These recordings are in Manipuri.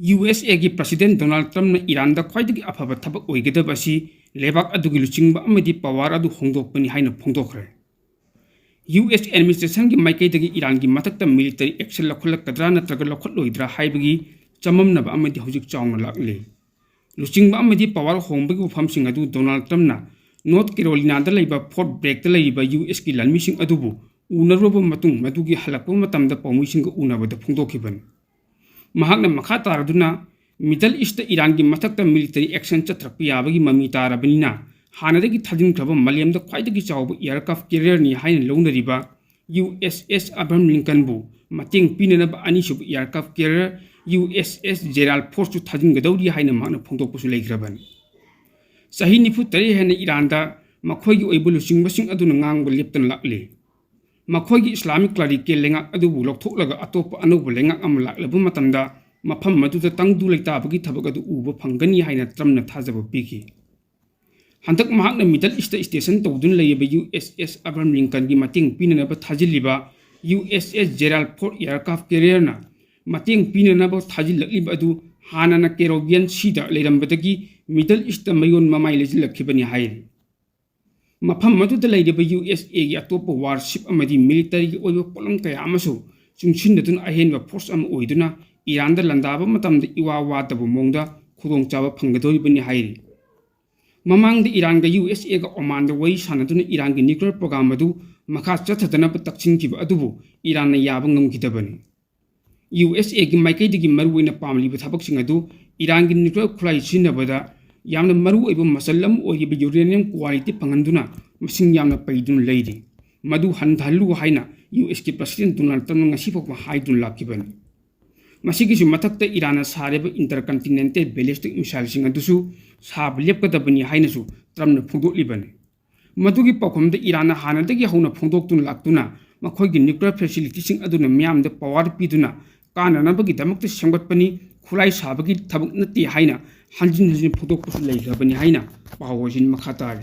USAꯒꯤ ꯄ꯭ꯔꯁꯤꯗꯦꯟꯠ ꯗꯣꯅꯥꯜꯗ ꯇ꯭ꯔꯝꯞꯅ ꯏꯔꯥꯟꯗ ꯈ꯭ꯋꯥꯏꯗꯒꯤ ꯑꯐꯕ ꯊꯕꯛ ꯑꯣꯏꯒꯗꯕ ꯑꯁꯤ ꯂꯩꯕꯥꯛ ꯑꯗꯨꯒꯤ ꯂꯨꯆꯤꯡꯕ ꯑꯃꯗꯤ ꯄꯥꯋꯔ ꯑꯗꯨ ꯍꯣꯡꯗꯣꯛꯄꯅꯤ ꯍꯥꯏꯅ ꯐꯣꯡꯗꯣꯛꯈ꯭ꯔꯦ꯫ US ꯑꯦꯗꯃꯤꯅꯤꯁꯇ꯭ꯔꯦꯁꯟꯒꯤ ꯃꯥꯏꯀꯩꯗꯒꯤ ꯏꯔꯥꯟꯒꯤ ꯃꯊꯛꯇ ꯃꯤꯂꯤꯇꯔꯤ ꯑꯦꯛꯁꯟ ꯂꯧꯈꯠꯂꯛꯀꯗ꯭ꯔꯥ ꯅꯠꯇ꯭ꯔꯒ ꯂꯧꯈꯠꯂꯣꯏꯗ꯭ꯔꯥ ꯍꯥꯏꯕꯒꯤ ꯆꯃꯝꯅꯕ ꯑꯃꯗꯤ ꯍꯧꯖꯤꯛ ꯆꯥꯎꯅ ꯂꯥꯛꯂꯤ꯫ ꯂꯨꯆꯤꯡꯕ ꯑꯃꯗꯤ ꯄꯥꯋꯔ ꯍꯣꯡꯕꯒꯤ ꯋꯥꯐꯝꯁꯤꯡ ꯑꯗꯨ ꯗꯣꯅꯥꯜꯗ ꯇ꯭ꯔꯝꯞꯅ ꯅꯣꯔꯊ ꯀꯦꯔꯣꯂꯤꯅꯥꯗ ꯂꯩꯕ ꯐꯣꯔꯠ ꯕ꯭ꯔꯦꯒꯇ ꯂꯩꯔꯤꯕ USꯒꯤ ꯂꯥꯟꯃꯤꯁꯤꯡ ꯑꯗꯨꯕꯨ ꯎꯅꯔꯨꯕ ꯃꯇꯨꯡ ꯃꯗꯨꯒꯤ ꯍꯜꯂꯛꯄ ꯃꯇꯝꯗ ꯄꯥꯎꯃꯤꯁꯤꯡꯒ ꯎꯅꯕꯗ ꯐꯣꯡꯗꯣꯛꯈꯤꯕꯅꯤ꯫ ꯃꯍꯥꯛꯅ ꯃꯈꯥ ꯇꯥꯔꯗꯨꯅ ꯃꯤꯗꯜ ꯏꯁꯇ ꯏꯔꯥꯟꯒꯤ ꯃꯊꯛꯇ ꯃꯤꯂꯤꯇꯔꯤ ꯑꯦꯛꯁꯟ ꯆꯠꯊꯔꯛꯄ ꯌꯥꯕꯒꯤ ꯃꯃꯤ ꯇꯥꯔꯕꯅꯤꯅ ꯍꯥꯟꯅꯗꯒꯤ ꯊꯥꯖꯤꯟꯈ꯭ꯔꯕ ꯃꯥꯂꯦꯝꯗ ꯈ꯭ꯋꯥꯏꯗꯒꯤ ꯆꯥꯎꯕ ꯑꯦꯌꯔꯀ꯭ꯔꯥꯐꯠ ꯀꯦꯔꯤꯌꯔꯅꯤ ꯍꯥꯏꯅ ꯂꯧꯅꯔꯤꯕ USS ꯑꯕ꯭ꯔꯥꯍꯝ ꯂꯤꯡꯀꯟꯕꯨ ꯃꯇꯦꯡ ꯄꯤꯅꯅꯕ ꯑꯅꯤꯁꯨꯕ aircraft carrier USS Gerald Ford थाजिनगदौरी हाइना माकना फोंदोकपसु लेख्रबनि। चही 93 हेन इरानदा मखोइगी ओइबु लुचिंगबसिंग अदुना ngang लेप्तन लाक्ले। मखोइगी इस्लामिक क्लरिकल लेंगाक अदुबु लौथोकलगा अतोप अनौब लेंगाक अमा लाक्लबु मतमदा मफम मदुदा तंगदु लेताबगी थबक अदु उबा फंगनी हाइना ट्रम्पना थाजबा पिखि। हंतक महाकना मिडल ईस्ट स्टेशन तौदुन लेयबा USS अब्राहम लिंकन की मतेंग पिननबा थाजिलिबा USS जेराल्ड फोर्स एयरक्राफ्ट कैरियरना मतेंग पिननबा थाजिलक्लिबा अदु हानाना कैरोबियन सीदा लेरंबदगी मिडल ईस्ट मयोन ममाई लेजिलखिबनि हाइरि। मफम मदुदा लेरिबा USA की अतोप वारशिप अमदी मिलिटरी की ओइबा पोलम कया अमसु चुंगसिनदुन अहेनबा फोर्स अम ओइदुना इरानदा लंदाबा मतमदा इवा वातबु मोंगदा खुदोंचाबा फंगदोरिबनि हाइरि। ममांग इरान का USA का ओमान वही सानदुना इरान की न्यूक्लियर प्रोग्राम अदु मखा चथदनब तक्सिनखिबा अदुबु इरान याबा ngमखिदबनि। USA की माइकैदगी मरुवैना पामलिबा थबकसिंग अदु इरान की न्यूक्लियर खुलाई सिनबदा यामना मरुवैबा मसलम ओइबा यूरेनियम क्वालिटी फंगंदुना मसिंग यामना पैदुन लेरि। मदु हंधहल्लु हाइना US की प्रेसिडेंट डोनाल्ड ट्रम्प ngasiफोक हाइदुन लाखिबनि। मसिगिसु मथक्ता इरान सारेबा इंटरकंटिनेंटल बैलिस्टिक मिसाइलसिंग अदुसु साब लेपकदबनि हाइनसु ट्रम्पना फोंदोकलिबनि। मदुगी पाखमदा इरान हानदगी हौना फोंदोक्तुन लाक्तुना मखोइगी न्यूक्लियर फैसिलिटीसिंग अदुना म्यामदा पावर पिदुना काननबगी दमक्ता सेमगतपनि खुलाई साबगी थबक नत्ति हाइना हंजिन हंजिन फोंदोकपसु लेख्रबनि हाइना पावजिन मखा तारे।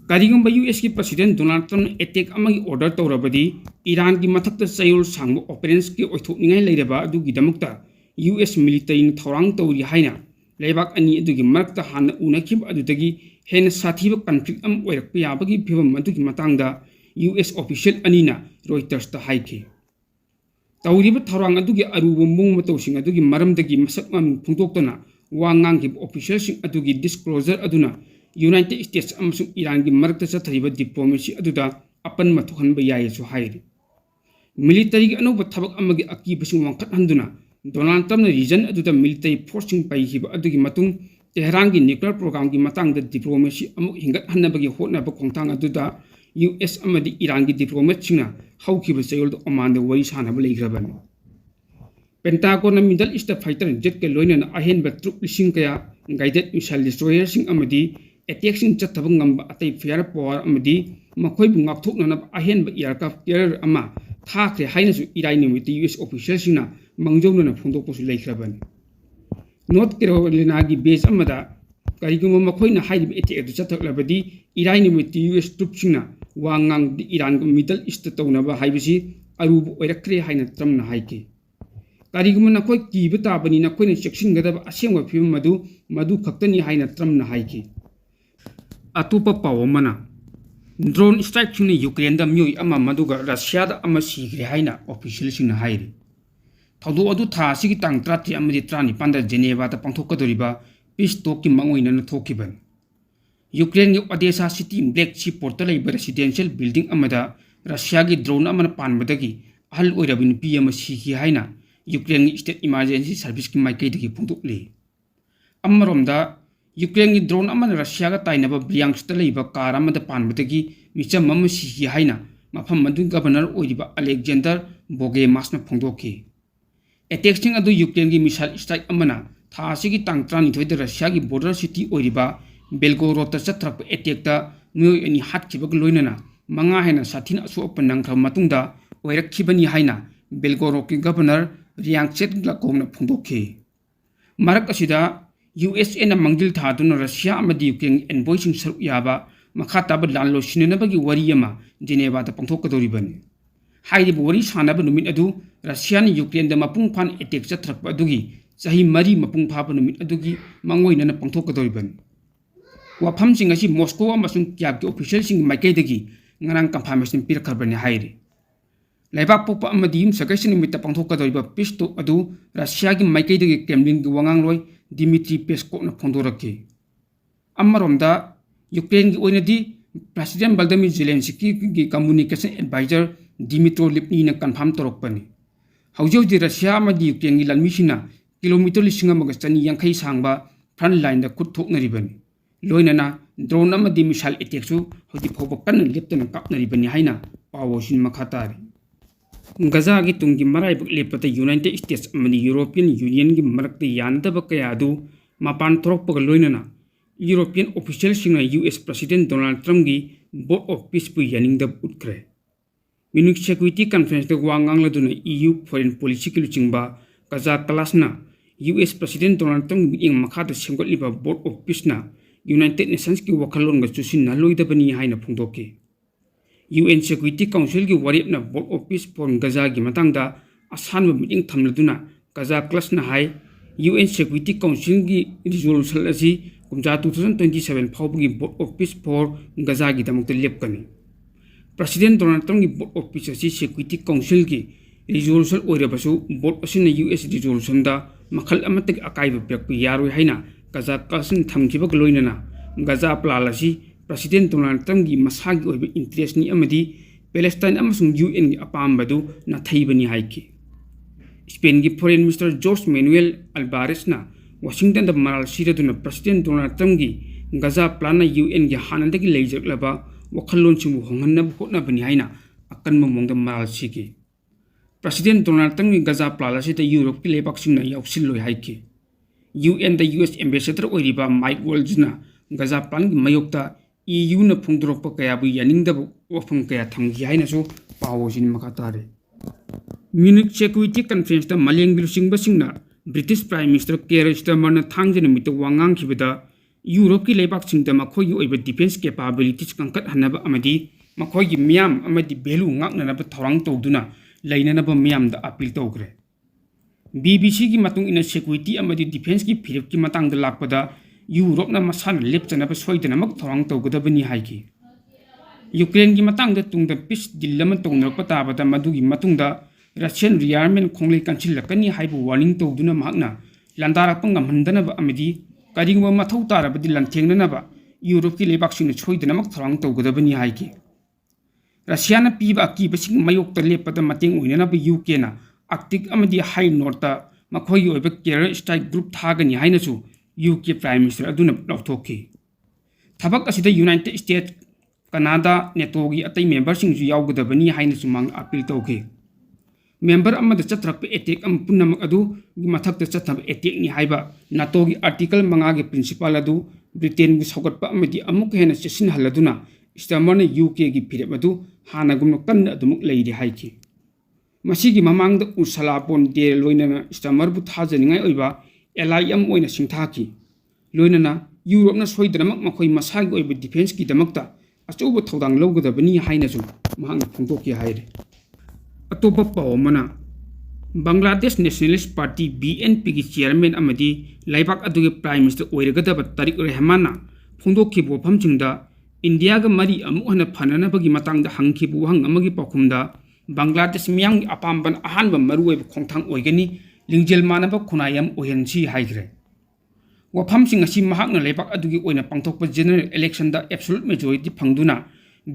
करिगुंबा US की प्रेसिडेंट डोनाल्ड ट्रम्प एटेक अमगी ऑर्डर तौरबदी इरान की मथक्ता चयोल सांगबा ऑपरेशंस की ओइथोकनिंगाय लेरबा अदुगी दमक्ता US मिलिटरी थौरांग तौरी हाइना लेबाक अनि अदुगी मरक्ता हाना उनखिब अदुदगी हेन साथीब कन्फ्लिक्ट अम ओइरक्पा याबगी फिबम अदुगी मतांगदा US ऑफिशियल अनिना रॉयटर्स ता हाइखे। तौरिबा थौरांग अदुगी अरुबा मोंग मतौसिंग अदुगी मरमदगी मसक ममिंग फोंदोक्तना वा ngangiब ऑफिशियलसिंग अदुगी डिस्क्लोजर अदुना यूनाइटेड स्टेट्स अमसुंग इरान की मरक्ता चथरिबा डिप्लोमेसी अदुदा अपन मथुहनबा यायसु हाइरि। मिलिटरी की अनौबा थबक अमगी अकीबसिंग वांखतहंदुना डोनाल्ड ट्रम्पना रीजन अदुदा मिलिटरी फोर्सिंग पाइखिबा अदुगी मतुंग तेहरान की न्यूक्लियर प्रोग्राम की मतंगदा डिप्लोमेसी अमुक हिंगतहन्नबगी होटनाबा खोंथांग अदुदा US अमदी इरान की डिप्लोमेटसिंगना हौखिबा चयोलदा ओमानदा वरी सानबा लेख्रबनि। Pentagon Middle East fighter jet के लोइनना अहेनबा ट्रुप लिसिंग कया गाइडेड मिसाइल डिस्ट्रॉयरसिंग अमदी एटेक्सिंग चथबा ngamba अतै फायर पावर अमदी मखोइबु ngakthoknanaba अहेनबा एयरक्राफ्ट कैरियर अमा थाख्रे हाइनसु इराई निमिति US ऑफिशियलसिंगना मंगजौनना फोंदोकपसु लेख्रबनि। नॉर्थ कैरोलिना की बेस अमदा करिगुंबा मखोइना हाइरिबा एटेक अदु चथक्लबदी इराई निमिति US ट्रुपसिंगना वांगांग इरान को मिडल ईस्ट तौनबा हाइबसी अरुबु ओइरक्रे हाइना ट्रम्पना हाइके। करिगुंबा नखोइ कीबा ताबनि नखोइना चेक्सिनगदबा असेंबा फिबम मदु खक्तनि हाइना ट्रम्पना हाइके। अतोपा पाव अमना ड्रोन स्ट्राइक सुने यूक्रेन दा म्योई अमा मदुगा रशिया दा अमा सीग्रे हाइना ऑफिशियल सिंगना हाइरि। थौदो अदु था सिगी तांग 30 अमदि 35 दा जेनेवा दा पांथोकदोरिबा पीस टॉक की मंगोइनना थोकिबन। यूक्रेन की ओडेसा सिटी ब्लैक सी पोर्ट लेबा रेसिडेंशियल बिल्डिंग अमदा रशिया की ड्रोन अमना पानबदगी अहल ओइरबि नुपी अमा सीखि हाइना यूक्रेन की स्टेट इमरजेंसी सर्विस की माइकैदगी फोंदोकले। अमरोमदा यूक्रेन की ड्रोन अमना रशिया का ताइनबा ब्रियांस्क लेबा कार अमदा पानबदगी मिचम अमा सीखि हाइना मफम मदु गवर्नर ओइरिबा अलेक्जेंडर बोगेमासना फोंदोकि। एटेक्सिंग अदु यूक्रेन की मिसाइल स्ट्राइक अमना था सिगी तांग 39 रशिया की बॉर्डर सिटी ओइरिबा बेलगोरोड चथरप एटेक्ता म्योई अनि हाटखिबग लोइनना मंगा हेना साथिन असोप नंगख्र मतुंगदा ओइरखिबनि हाइना बेलगोरोड की गवर्नर रियांगचेट ग्लाकोमना फोंदोकि। मरक असिदा USA ना मंगिल थादुना रशिया अमदी यूक्रेन एनबॉयसिंग सरुक याबा मखा ताबा लान लोसिननबगी वरी अमा जेनेवा दा पंथोकदोरिबनि। हाइरिबा वरी सानबा नुमित अदु रशिया ने यूक्रेन दा मपुंग फान अटैक चथरप अदुगी चाही मरी मपुंग फाबा नुमित अदुगी मंगोइनना पांथोकदोरिबन वाफम सिंग असि मॉस्को अमसुंग क्याब के official Singh माइकैदगी ngarang confirmation pirakhabani hairi laibak popa amadi yum sakaisin nimita pangthokadoriba pisto adu Russia gi maikaidagi Kremlin gi wangang loi Dmitry Peskov na phondoraki amaromda Ukraine gi oinadi President Volodymyr Zelensky gi communication advisor Dmytro Lipny na confirm torokpani haujoji Russia amadi Ukraine gi lalmisina kilometer lisinga magastani yangkhai sangba front line da khut thoknaribani loinana drone amadi missile attack su hodi phoba kan leptana kapnaribani haina pawosin makhatari Gaza gi tungi marai buk lepata United States amani European Union gi marakta yanadaba kaya adu mapan thorokpaga loinana European official singna US President Donald Trump gi Board of Peace pu yaningdab utkre Munich Security Conference da wangang laduna EU foreign policy ki luchingba Gaza classna US President Donald Trump gi ing makhata semgotliba Board of Peace na United Nations ki wakalon ga chusin na loidabani haina phungdoki UN Security Council gi warip na Board of Peace for Gaza gi matangda asanba meeting thamladuna Gaza class na hai UN Security Council gi resolution asi kumja 2027 phawgi Board of Peace for Gaza gi damukta lepkani President Donald Trump gi Board of Peace asi Security Council gi resolution oirabasu board asina US resolution da makhal amatak akaiba pekpu yaroi haina Gaza class thamkiba gloinana Gaza plala si President Donald Trump gi masagi oiba interest ni amadi Palestine amasung UN gi apambadu na thaibani haiki Spain gi Foreign Minister Jose Manuel Alvarez na Washington da maral siraduna President Donald Trump gi Gaza plan na UN gi hanandagi leijaklaba wakhalon chimu honganna hotna bani haina akan momongda maral sigi President Donald Trump gi Gaza plala si ta Europe ki lebak singna yauksilloi haiki UN da US Ambassador oiriba Mike Waltz na Gaza plan gi mayokta EU na phungdorokpa kaya bu yaningdabu wafam kaya thamgi haina so pawosin makatare Munich Security Conference da maleng bilusingba singna British Prime Minister Keir Starmer na thangjana mita wangang khibada Europe ki lebak singda makhoi gi oiba defense capabilities kangkat hanaba amadi makhoi gi miyam amadi value ngakna na thorang tawduna lainana ba miyam da appeal tawgre BBC ki matung ina security amadi defense ki phirip ki matang da lakpada Europe na masana lepchana ba soidana mak thorang tawgadabani haiki Ukraine ki matang da tungda peace deal lama tongnak patabada madugi matungda Russian rearmament khonglei kanchil lakani haibu warning tawduna mahakna landara pangam handana ba amadi karingwa mathau tarabadi lanthengna ba Europe ki lebak singna soidana mak thorang tawgadabani haiki Russia na piba ki basing mayok ta lepada mateng uinana ba UK na Arctic amadi high north ta makhoi oiba carrier strike group thagani haina su UK Prime Minister aduna lauthoki thabak asida United States Canada NATO gi atai member sing ju yawgadabani haina su mang appeal tawki member amada chathrak attack am punam adu gi mathak ta chathab attack ni haiba NATO gi article manga gi principle adu Britain gi sogatpa amadi amuk hena sesin haladuna Starmer na UK gi phirep adu hana gumno kan adumuk leiri haiki masigi mamangda usalapon de loinana Starmer bu thajaningai oiba LIM oina singthaki loinana Europe na soidanamak makhoi masagi oiba defense ki damakta achoba thodang lawgadabani haina su mahang phungtoki haire atopa pawmana Bangladesh Nationalist Party BNP ki chairman amadi laibak adugi prime minister oiragadaba Tariq Rahman na phungtoki bo phamchingda India ga mari amu hana phanana bagi matang da hangki bu hang amagi pakhumda Bangladesh miyang apamban ahanba maruwe khongthang oigani lingjel manaba khunayam ohensi haigre wafam sing asi mahakna lebak adugi oina pangthokpa general election da absolute majority phangduna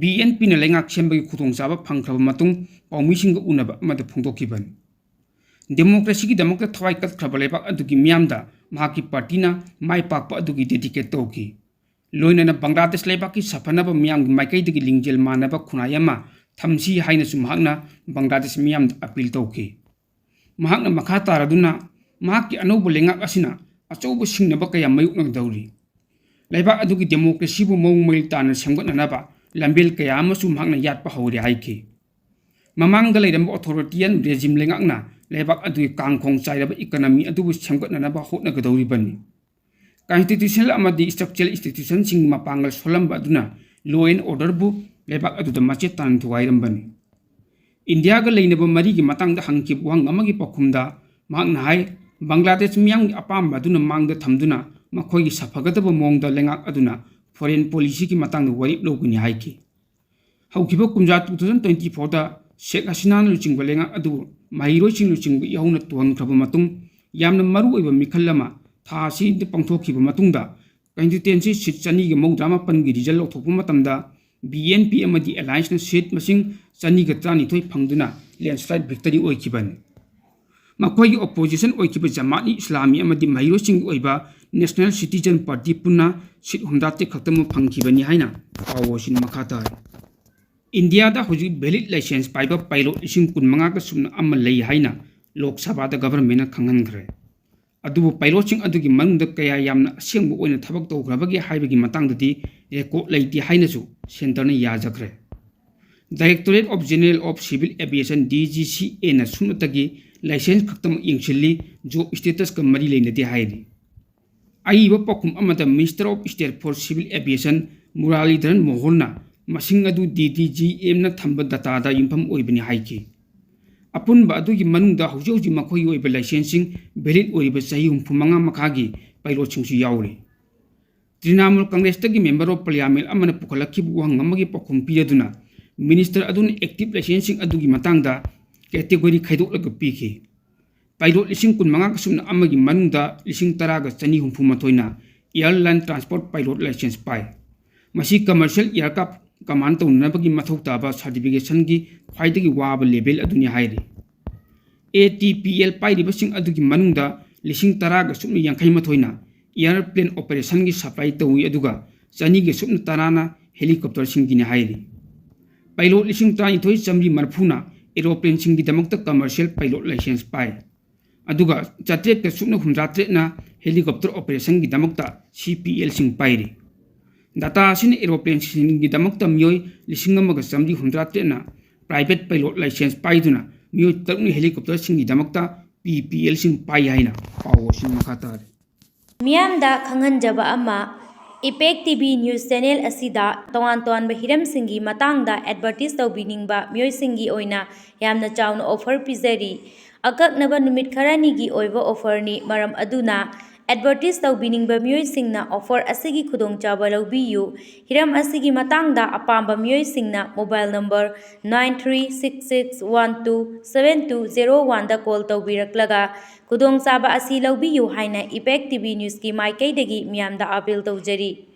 BNP na lengak sembagi khudongchaba phangkhraba matung pawmi singa unaba amada phungdokiban democracy ki damakta thwai kat khraba lebak adugi miyamda mahaki party na mai pakpa adugi dedicate toki loinana Bangladesh lebak ki safanaba miyam maikai digi lingjel manaba khunayama thamsi haina su mahakna Bangladesh miyam appeal tawki mahakna makha taraduna mahaki anobu lengak asina achobu singnaba kaya mayuk nang dauri laibak adugi democracy bu mong mail tan semgatnanaba lambel kaya amasu mahakna yatpa hawri haiki mamangda leidam authoritarian regime lengakna laibak adugi kangkhong chairaba economy adubu semgatnanaba hotna gadauri bani constitutional amadi structural institution sing mapangal solamba aduna law and order bu lebak aduda mache tan thuwairam bani India ga leinaba mari gi matang da hangki wang amagi pakhumda magna hai Bangladesh miyang apam aduna mangda thamduna makhoi gi safagadaba mongda lengak aduna foreign policy ki matang da wari loguni hai ki haukiba kumja 2024 da Sheikh Hasina luchingba lengak adu mahiro ching luchingba yauna tuang khaba matung yamna maru oiba mikhallama tha si de pangthokhiba matungda constituency seat chani gi mawdama pan gi result lokthokpa matamda BNP amadi alliance na seat masing chani ga trani thoi phangduna landslide victory oikiban makhoi gi opposition oikiba Jamaat Islami amadi mahiro ching oiba National Citizen Party punna seat humdate khaktam phangkhibani haina awoshin makhata India da huji valid license paiba pilot ising kun manga ka sumna amma lei haina Lok Sabha da government na khangan khre adubu pilot sing adugi manungda kaya yamna asengbu oina thabak tawgrabagi haibagi matangdati record leiti haina su center na yajakre Directorate of General of Civil Aviation DGCA na sumnatagi license khaktam yengchilli job status ka mari leinati haidi aiba pakum amata Minister of State for Civil Aviation Muralidharan Mohanna masing adu DDGM na thamba data da yumpham oibani haiki apun ba adu gi manungda hauji makhoi oiba licensing valid oiba sahi humphumanga makhagi pilot singsu yauri Trinamool Congress tagi member of parliament amana pukhalakhi buang ngamagi pakum piaduna minister adun active licensing adu gi matangda category khaidok laga piki pilot lising kun manga kasumna amagi manungda lising taraga chani humphumatoina airline transport pilot license pai masi commercial aircraft command tawna-bagi mathau taba certification gi khwaidagi waba level aduni hairi ATPL pairibasing adugi manungda lising taraga sumna yangkai mathoina airplane operation gi supply tawi aduga chani gi sumna tarana helicopter singini hairi pilot lising tani thoi chamri marphuna aeroplane singi damakta commercial pilot license pai aduga chatret ka sumna humjatret na helicopter operation gi damakta CPL sing pairi data sin aeroplane singi damakta myoi lising amaga chamri humjatret na private pilot license paiduna myoi taruni helicopter singi damakta PPL sing pai haina pawo sing makhata Miyamda khanganjaba ama Impact TV News Channel asida tongan hiram singi matangda advertise tawbiningba miyoi singi oina yamna chawna offer pizari akaknaba numit kharani gi oiba offer ni maram aduna advertise tawbiningba miyoi singna offer asigi khudongchaba lawbiyu hiram asigi matangda apamba miyoi singna mobile number 9366127201 da call tawbiraklaga khudongchaba asi lawbiyu haina Impact TV News ki maikaidagi miyamda appeal tawjari